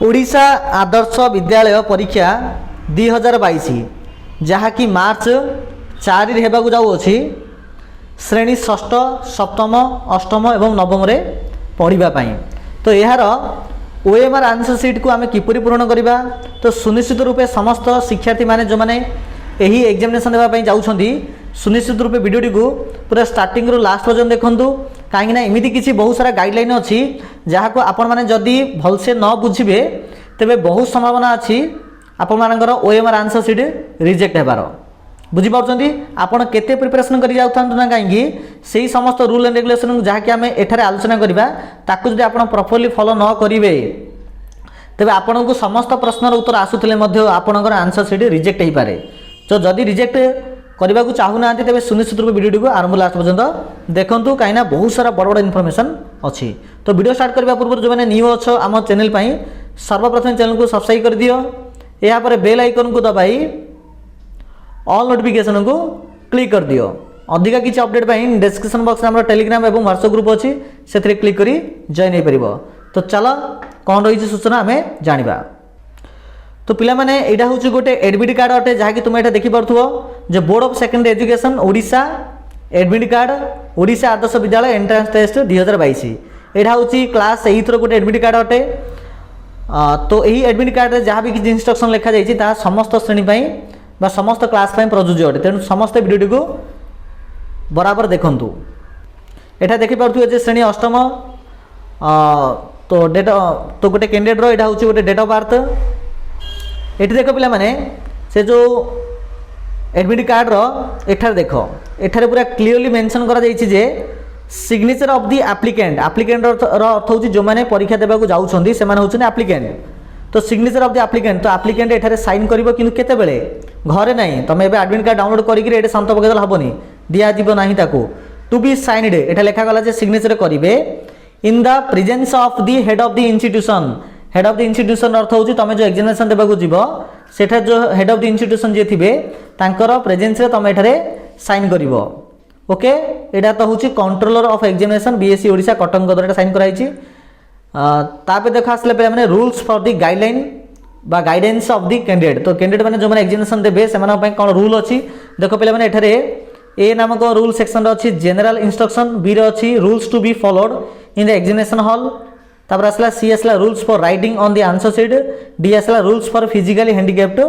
ओडिशा आदर्श विद्यालय परीक्षा 2022 जहाँकि मार्च 4 हेबाकु जाउअछि श्रेणी षष्ठ सप्तम अष्टम एवं नवम रे पढ़िबा पई। तो यार ओएमआर आंसर सीट को आम किपरि पूरण करवा। तो सुनिश्चित रूपे समस्त शिक्षार्थी माने जो माने यही एग्जामिनेशन देवाई जाऊँगी सुनिश्चित रूपे वीडियो को पूरा स्टार्टिंग रू लास्ट पर्यटन देखूँ कहीं एमती किसी बहुत सारा गाइडलाइन अच्छी जहाँ को आपण मैंने जदि भलसे न बुझे तेरे बहुत संभावना अच्छी आपण मानकर ओएमआर आंसर सीट रिजेक्ट होबार। बुझीपार्टी आपड़ केते प्रिपरेशन कर जाऊँ ना कहीं से समस्त रूल एंड रेगुलेशन जहाँकि आम एठार आलोचना करवा ताकू जब आप प्रॉपर्ली फॉलो न करेंगे तेरे आपन को समस्त प्रश्नर उत्तर आसूले आपणकर आंसर सीट रिजेक्ट हो पाए। तो जदि रिजेक्ट करने को चाहूना तेज सुनिश्चित रूप वीडियो को आरंभ लास्ट पर्यटन देखूँ कहीं बहुत सारा बड़ बड़ इनफर्मेशन अच्छी। तो वीडियो स्टार्ट करने पूर्व जो मैंने न्यू अच्छ आम चैनल सर्वप्रथम चैनल को सब्सक्राइब कर दियो। यापर बेल आइकन को दबाई ऑल नोटिफिकेशन को क्लिक कर दियो। अधिका किसी अपडेट पर डिस्क्रिप्शन बॉक्स में टेलीग्राम और व्हाट्सएप ग्रुप अच्छी से क्लिक कर जॉइन हो पार। तो चलो कौन रही सूचना आम जाना। तो पिला माने एटा होची गोटे एडमिट कार्ड अटे जहाँकि तुम एटा देखि पारथुओ जे board of secondary education Odisha admit card Odisha Adarsha Vidyalaya entrance test 2022 एटा होची क्लास 8 रो गोटे एडमिट कार्ड अटे। तो यही एडमिट कार्ड रे जहाँ भी किसी इंस्ट्रक्शन लिखा जाइछि ता समस्त श्रेणी पई बा समस्त क्लास पई प्रযোज्य अटे। तेणु समस्त वीडियो को बराबर देखंतु। एटा देखि पारथुओ जे श्रेणी अष्टम तो डेट तो गोटे कैंडिडेट रो एटा होची गोटे डेट ऑफ बर्थ। एठी देख पिला माने से जो एडमिट कार्ड रो एठार देख एठार पूरा क्लियरली मेंशन करा जाइछि जे signature of the applicant applicant रो अर्थ होछि जो माने परीक्षा देबा को जाउछंदी से माने होछन एप्लिकेंट। तो सिग्नेचर ऑफ द एप्लिकेंट तो एप्लिकेंट एठारे साइन करिवो किंतु केते बेले घरे नाही तमे एबे एडमिट कार्ड डाउनलोड करिकि एटे शांत पकेदल हबनी दिया जीवो नाही ताको टू बी साइनड एठा लेखा गला जे सिग्नेचर करिवे in the presence of the head of the institution. Head of the institution अर्थ होची तमे जो एग्जामिनेशन देबा को जीवो सेठा जो हेड ऑफ द इंस्टीट्यूशन जे थिबे तांकर प्रेजेंस रे तमे एठारे साइन करिवो। ओके एटा तो होची controller of examination BSc Odisha Cuttack द्वारा साइन कराइछि। तापे देखा आसले पे माने रूल्स फॉर द गाइडलाइन बा गाइडेंस ऑफ द कैंडिडेट। तो कैंडिडेट माने जो माने एग्जामिनेशन देबे सेमाना पय कोन रूल अछि देखो पे माने एठारे ए नामक रूल सेक्शन रो अछि जनरल इंस्ट्रक्शन बी रो अछि rules to be followed in the examination hall. तापर आसला सी आसला rules for writing on the answer sheet D आसला rules for physically handicapped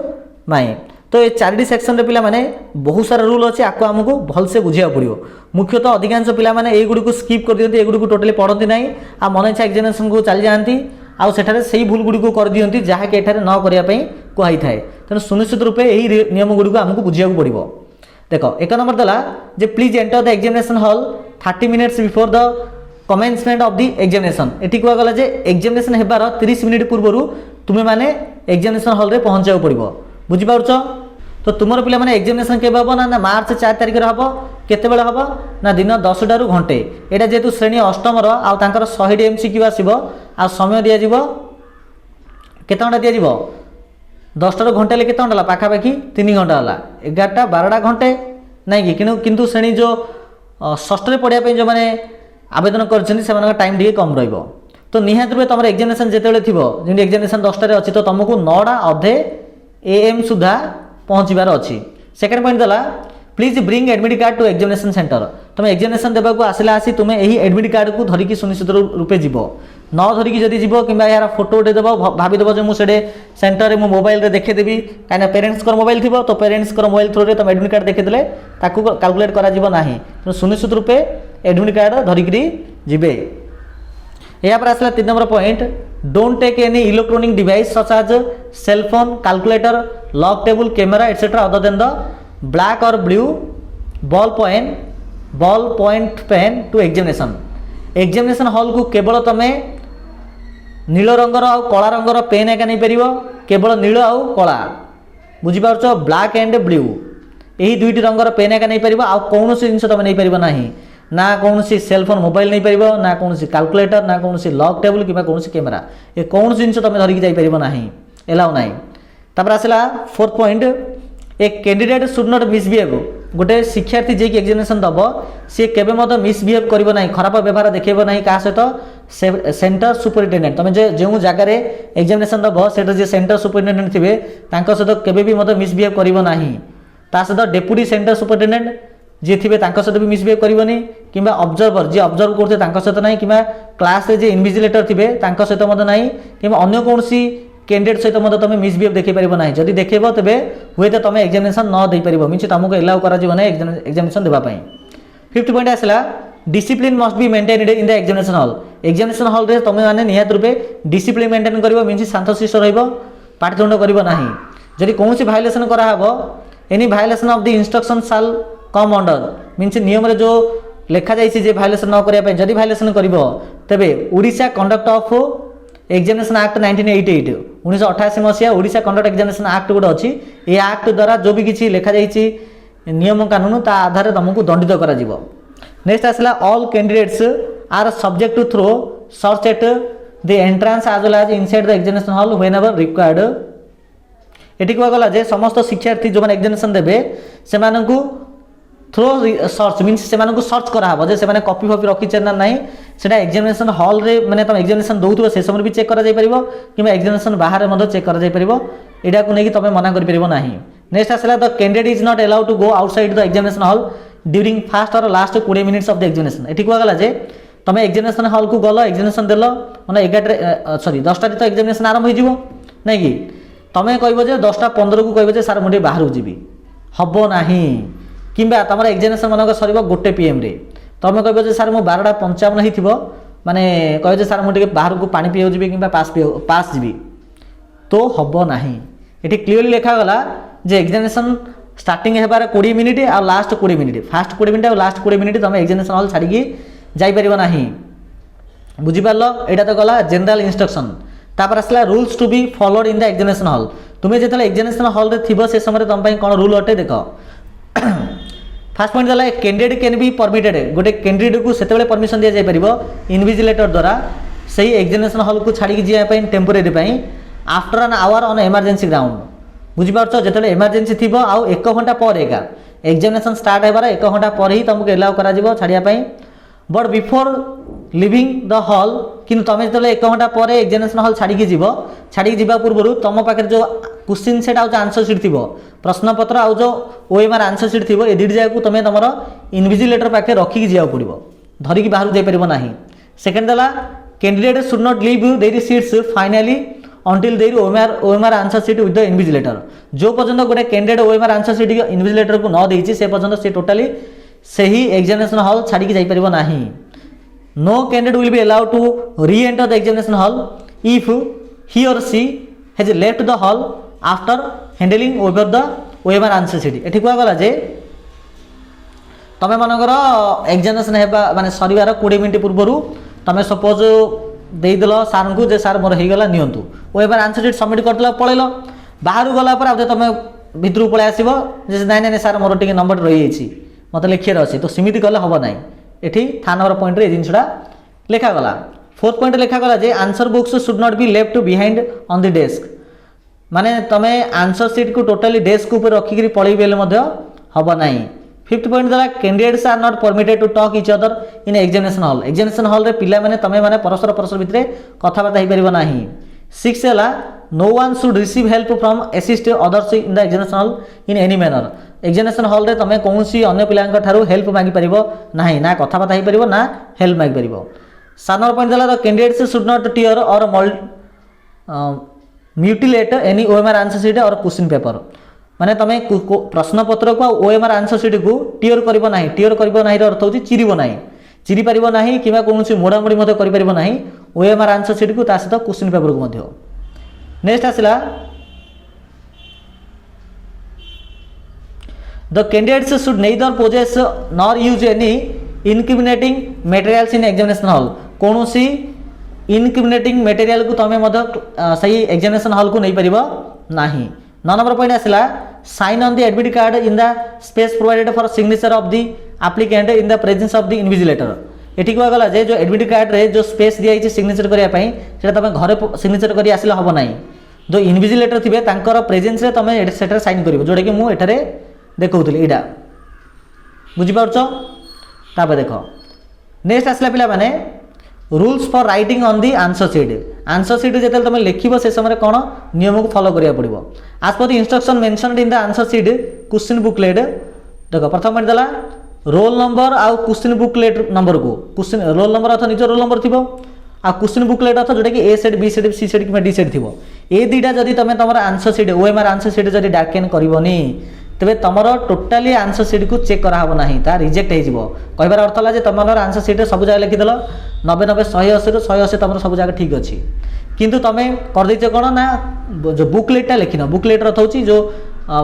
mind. तो ये 4टी सेक्शन रे पिला माने बहुत सारा रूल अछि आको हमको भल से बुझिया पड़ियो। मुख्यतः अधिकांश पिला माने ए गुडी को स्किप कर दियंती ए गुडी को टोटली पढंती नाही आ मन इच्छा एग्जामिनेशन को चली जांती आ सेठारे सेही भूल गुडी को कर दियंती जहा के एठारे न करिया पई कोहाई थाए। तेनु सुनिश्चित रूपे एही नियम गुडी को हमको बुझिया को पड़िबो। देखो एक नंबर दला जे please enter the examination hall 30 minutes before the commencement of the examination. एठी को गला जे एग्जामिनेशन हेबार 30 मिनिट पूर्वरु तुमे माने एग्जामिनेशन हॉल रे पहुंचाउ पड़िबो। बुझि पाउछ। तो तुमर पिला माने एग्जामिनेशन केबे हबो ना मार्च 4 तारिख रे हबो केते बेले हबो ना दिन 10 टारु घंटे। एटा जेतु श्रेणी अष्टम रो आ तांकर 100 एमसीक्यू आसीबो आ समय दिया जीवो केते घंटा दिया जीवो 10 टारु घंटे ले केते घंटा ला पाखा पाखी 3 घंटा होला 11टा 12टा घंटे नै कि किंतु श्रेणी जो षष्ठ रे पढिया पे जो माने आवेदन करछन से टाइम टी कम रहिबो। तो निहात रूपे तुम एग्जामिनेशन जेतेबेले थिबो जेंति एग्जामिनेशन 10 टारे अछि तो तुमको 9टा अधे एएम सुधा पहुँचबार अच्छी। सेकेंड पॉइंट दला please bring admit card to examination centre. तुम एग्जामिनेशन देबा को आसिला आसी तुम यही एडमिट कार्ड को धरिकी सुनिश्चित रूपे जीव न धरिकी जदि जीव कि यार फोटो उठे देव भाविदेव जो मुझे सेंटर में मोबाइल रे देखेदेवी कहीं पेरेन्ट्स मोबाइल थी तो पेरेन्ट्स मोबाइल थ्रू तुम एडमिट कार्ड देखेदेले ताकू कैलकुलेट करा सुनिश्चित रूपे एडमिट कार्ड धरिकी जीवे। यापर आसला 3 number point don't take any electronic device such as cellphone calculator log table camera etcetera other than the black or blue ball point pen to examination. Examination hall को केवल तमे नील रंगर आ कला रंगर pen एका नहीं परिबो केवल नील आ कला बुझी पारछ ब्लैक एंड ब्लू यही दुईटी रंगर पेन एका नहीं परिबो आ कोनोसी जिंस तमे नहीं परिबो नाही ना कौन सी सेलफोन मोबाइल नहीं पारिबो ना कौन सी कैलकुलेटर ना कौन सी लॉक टेबल कि कौन सी कैमेरा ये कौन जिन तुम धरिकी जापर ना एलाउ ना। तापर आसला 4th point a candidate should not misbehave गोटे शिक्षार्थी जे कि एग्जामिनेशन दब सी केबे मत मिसबिहेव करिवो नाही, खराब व्यवहार देखैबो नाही का सहित सेंटर सुपरिटेडेंट तुम जो जगार एग्जामिनेशन दब से जे सेंटर सुपरिटेडेंट थे तांको सहित केबे भी मत मिसबिहेव करिवो नाही। ता सहित डेप्यूटी सेंटर सुपरिटेडेंट जी थे सहित भी मिसबिहेव करनी कि ऑब्जर्वर जी ऑब्जर्व करते सहित ना कि क्लास जे इनविजिलेटर थे सहित मत ना कि अन्य कौन कैंडिडेट सहित मत तुम मिसबिहेव देखी पार ना, जदि देखेब तेरे हुए तो तुम एग्जामिनेशन न दे पार मीन तुमको एलाउ कर एग्जामिनेशन देवाई। 5th पॉइंट आसला discipline must be maintained in the examination hall. Examination hall रे तुम मैंने निहत रूपे डिसिप्लिन मेंटेन कर मीन शांतशिष्ट पाठदंड कर जदि कौन भायोलेसन कराब any violation of the instruction साल कम अंडर मीन नियम रे जो लिखा जाइए भायोलेसन न करने जदि भायोलेसन कर तेरे Odisha conduct of examination act 1988 1988 मसीहा ओडिशा कंडक्ट एग्जामिनेशन एक्ट गोटे अच्छी ये एक्ट द्वारा जो भी किसी लिखा जाइए नियम कानून ता आधार तुमको दंडित कर। नेक्स्ट आसला all candidates are subject to thorough search at the entrance as well as inside the examination hall whenever required. एटी कहगला जे समस्त शिक्षार्थी जो एग्जामिनेशन देवे से थ्रो सर्च मीन से सर्च कराब जे से कॉपी फॉपी रखी ना नहीं से एग्जामिनेशन हॉल रे मैंने तुम एग्जामिनेशन दौर से समय भी चेक कर कि एग्जामिनेशन बाहर चेक कर यहाँ को लेकिन तुम मना कर ना। नेक्स्ट आसला the candidate is not allowed to go outside the examination hall during first or last 20 minutes of the examination. ये कहगला जे तुम एग्जामिनेशन हॉल को गल एग्जामिनेशन देल मैंने 10टा तो एग्जामिनेशन आरंभ हो नहीं कि तुम कह 10:15 को कह सार मुझे बाहर जी हम ना कि तुम एग्जामिनेशन मन सर 1 PM रे तुम कह सार मु 12:55 ही माने कह सार मुझे बाहर को पानी पीऊ जी कि पास जी तो हम ना। ये क्लीयरली लिखागला जे एग्जामिनेशन स्टार्टिंग होबार 20 मिनिट आ लास्ट 20 मिनिट फास्ट 20 मिनिट आ लास्ट 20 मिनिट तुम एग्जामिनेशन हॉल छाड़ी जापर ना बुझीपार। यहाँ तो गला जनरल इंस्ट्रक्शन तापर आसला rules to be followed in the examination hall. तुम्हें जो एग्जामिनेशन हॉल रे से समय तुम कौन रूल अटे देख। फास्ट पॉइंट गला कैंडिडेट कैन बी परमिटेड गोटे कैंडिडेट को से परमिशन दि जापर इनविजिलेटर द्वारा से एग्जामिनेशन हॉल को छाड़ी जावाई temporary after an hour on emergency ground बुझीपार जो इमरजेंसी थी आउ 1 घंटा पर एका एग्जामिनेशन स्टार्ट होबार 1 घंटा पर ही तुमको एलाउ कर छाड़ापी but before leaving the hall कि तुम जो 1 घंटा पर एग्जामिनेशन हॉल छाड़ी जा पूर्व तुम पाखे जो क्वेश्चन सेट आउ आंसर सीट थी प्रश्नपत्र आउ जो OMR आंसर सीट थी ये दुईट जगह तुम तुम इनविजिलेटर पाखे रखिकी जा पड़ो धरिकी बाहर जापर ना। सेकेंड दला candidate should not leave their seats finally until their OMR answer sheet with the invigilator. जो पर्यटन गोटे candidate OMR answer sheet invigilator को न देती से पर्यटन से टोटाली से ही एग्जामिनेशन हॉल छाड़ी जापर ना। No candidate will be allowed to re enter the examination hall if he or she has left the hall after handling over the OMR answer sheet. ये कहगला जे तुम मनकर एग्जामिनेशन है माने सर 20 मिनट पूर्व तुम सपोज देदेल सार को जे सार मोर होगा नियंतु OMR आंसर सीट सबमिट करदेल पलैल बाहर गलापर आउ तुम भितर पलि आसो नाई नाई सार मोर टे नंबर रही है मत लिखार अच्छे तो सेमती कले हम ना। ये था नंबर पॉइंट जिनसा लिखागला। 4th पॉइंट लिखागला जे answer books should not be left behind on the desk माने तुम आंसर सीट को टोटाली डेस्क ऊपर रखिकी पलैबे हम ना। 5th पॉइंट द्वारा candidates are not permitted to talk each other in examination hall. Examination hall रे पिला माने तमे माने परस्पर भितर कथबार्ता हो पार ना। 6 है no one should receive help from assist others in the examination hall in any manner. Examination hall रे तमे कौन अन्य पिलांक ठारू हेल्प मांगी पार ना कथबार्ता हो पार ना हेल्प मांगी पार। 7 नंबर पॉइंट है कैंडिडेट्स शुड नॉट टीयर और mutilate any OMR answer seat और क्वेश्चन पेपर माने तुम प्रश्नपत्र को OMR आंसर सीट को टीयर करना टीयर करना अर्थ हूँ चिरीब ना चिरी पार ना कि कौन मोड़ामोड़ी करना OMR आंसर सीट को सहित क्वेश्चन पेपर को। नेक्स्ट आसला the candidates should neither possess nor use any incriminating materials in examination hall. कौन इनक्रिमिनेटिंग मटेरियल को तुम सही एग्जामिनेशन हॉल को नहीं पार ना। 9 नंबर पॉइंट आसला sign on the admit card in the space provided for signature of the applicant in the presence of the invigilator. ये कहगला जे जो एडमिट कार्ड रे जो स्पेस दिखाई सिग्नेचर करने तुम घर सिग्नेचर कर आसले हम ना जो इनविजिलेटर थे प्रेजेंस रे तुम से साइन कर जोटा कि मुझे देखी यहाँ बुझिपारुछ तापर देख नेक्स्ट आसला पिला माने rules for writing on the answer sheet जेते तुम लिखिबो से समय कौन नियम को फॉलो करिया पड़िबो आज पर the instruction mentioned in the answer sheet question booklet देख प्रथम पॉइंट दला रोल नंबर आउ क्वेश्चन बुकलेट नंबर को क्वेश्चन रोल नंबर अथ निज रोल नंबर थिबो आ क्वेश्चन बुकलेट अथ जोटा कि ए सेट बी सेट सी सेट कि डी सेट थिबो ए दुईटा जदि तुम तुम answer sheet OMR answer sheet जदि डार्केन करबोनी तेबे तुमर टोटाली आंसर शीट को चेक कराहब ना ता रिजेक्ट हो कहबार अर्थ है तुम आंसर शीट सब जगह लिखिदेल 90 90 180 रू 180 तुम सब जगह ठीक अच्छी किंतु तुम करदेच कौन ना जो बुकलेटा लिखिन बुकलेट अर्थ हूँ जो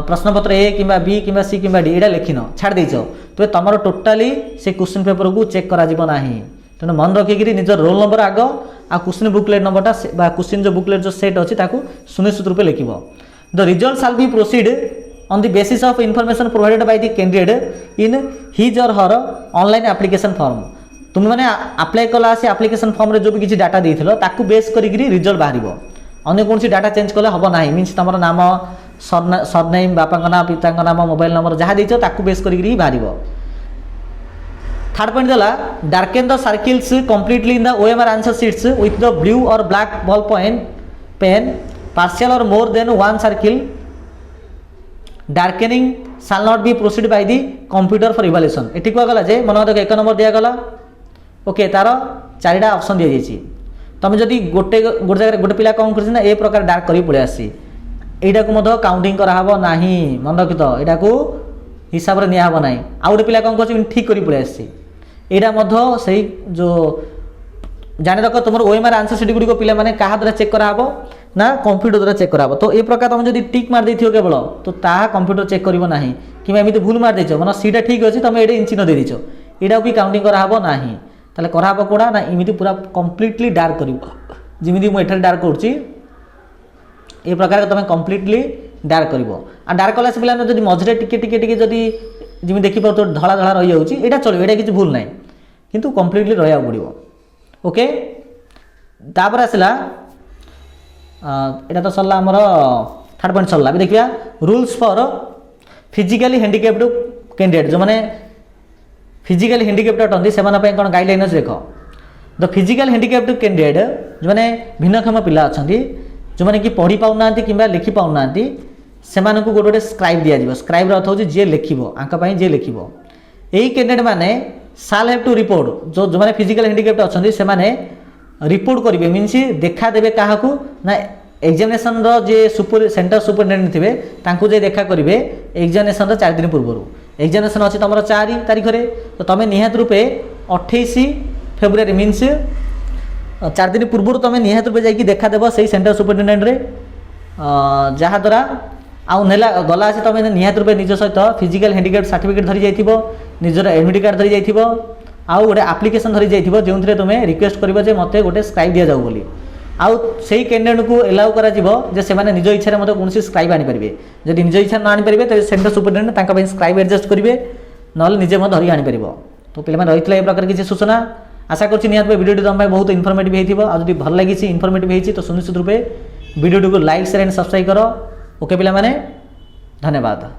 प्रश्नपत्र ए कि बी कि सी कि डी यहाँ लिखिन छाड़ देच तेज तुम टोटाली से क्वेश्चन पेपर को चेक करा तेणु मन रखिकी निज रोल नंबर आग आ क्वेश्चन बुकलेट नंबरटा क्वेश्चन जो बुकलेट जो सेट अच्छी सुनिश्चित रूप लिख the result shall be proceed on the basis of information provided by the candidate in his or her online application form तुम मैंने अप्लाई कला से एप्लिकेशन फॉर्म रे जो भी किसी डाटा देइथिलो ताकू बेस करिकरी रिजल्ट बाहरिबो अन्य कौन सी डाटा चेंज कले हबो नाही मींस तमरो नाम सरनेम बापा का नाम पिता का नाम मोबाइल नंबर जहाँ देइछो ताकू बेस करिकरी ही बाहरिबो थर्ड पॉइंट दला darken the circles completely in the OMR answer sheets with the blue or black ball point pen partial or more than one circle darkening shall not be proceed by the computer for evaluation एटी को गला जे मन देख 1 number दिया गला okay तार चारिटा option दिया जाइए तुम जदि गोटे जगह गोटे पिला कौन कर ए प्रकार डार्क करी पड़े आसी एटा को मध काउंटिंग कराहब नाही मन रखि तो एटा को हिसाब रे निया हबो नाही आ गोटे पिला कौन कर ठीक करी पड़े आसी एटा मध सही जो जाने रख तुम ओएमआर आंसर शीट गुडी को पिला माने कहा द्वारा चेक कराहब ना कंप्यूटर द्वारा चेक कराब तो ए प्रकार तुम जब टिक मार देथियो केवल तो ताहा कंप्यूटर चेक करिवो नाही कि एमती भूल मार देछ मन सीटा ठीक अछि तुम एडे इंची न दे देछ एडा भी काउंटिंग कराहब नाही ताले कराहब कोडा ना एमती पूरा कंप्लीटली डार्क करिवो जिमिति मु एठार डार्क करछि ए प्रकार तुम कंप्लीटली डार्क करिवो आ डार्क कला से पिला जदि मझरे टिके टिके टिके जदि जिमि देखि पर तो धला धला रहि जाउछि एडा चलिबो एडा किछ भूल नाही किंतु कंप्लीटली रहिया पड़िवो ओके तापर आसला एटा तो सरला हमर थर्ड पॉइंट सरला भी देखिया rules for physically handicapped candidate जो माने फिजिकली हैंडिकैप्ड अटंदी सेमाना पे कोन गाइडलाइंस देखो द फिजिकल हैंडिकैप्ड कैंडिडेट जो माने भिन्नक्षम पिला अछंती जो माने कि पढ़ी पाउ नांती किबा लिखि पाउ नांती सेमान को गोटे स्क्राइब दिया जिवो स्क्राइब अर्थ होची जे लिखिबो आंका पई जे लिखिबो एई कैंडिडेट माने शाल हैव टू रिपोर्ट जो माने फिजिकल हैंडिकैप्ड अछंती से माने रिपोर्ट करेंगे मीनस देखा देवे क्या ना एग्जामिनेशन जे सुपर सेंटर सुपरिटेडेंट थे तांकु जे देखा करेंगे एग्जामिनेशन 4 दिन पूर्व एग्जामिनेशन अच्छी तुम 4 तारीख में तो तुम निहत रूपे 28 फेब्रुआरी मीनस 4 दिन पूर्व तुम निहत रूपे जाकि देखा देव से सेंटर सुपरिटेडेंट रे जहाँद्वारा आउ नेला गला से तुम निहत रूपे निज सहित फिजिकल हैंडिकैप्ड सर्टिफिकेट धरी जाइथिबो निजर एडमिट कार्ड धरी जाइथिबो आउ गोटे आप्लिकेशन धरी जाइथिबो जोंथरे तुम रिक्वेस्ट करिवो जे मते गोटे स्क्राइब दिया जाऊ बोली आउ सेही कैंडिडेट को एलाउ करा जिवो जे से माने निज इच्छा रे मते कोनसी स्क्राइब आनी परिबे जदि निज इच्छा न आनी परिबे त सेंटर सुपरिटेडेंट तांका पई स्क्राइब एडजस्ट करिवे नले निजे म धरी आनी परिबो तो पिले माने रहितले ए प्रकार किछि सूचना आशा करछि निहात पे वीडियो तुम बहुत इनफॉर्मेटिव हेतिबो आ जदि भल लागि छि इनफॉर्मेटिव हेछि तो सुनिश्चित रूपे वीडियो को लाइक शेयर एंड सब्सक्राइब करो ओके पिले माने धन्यवाद।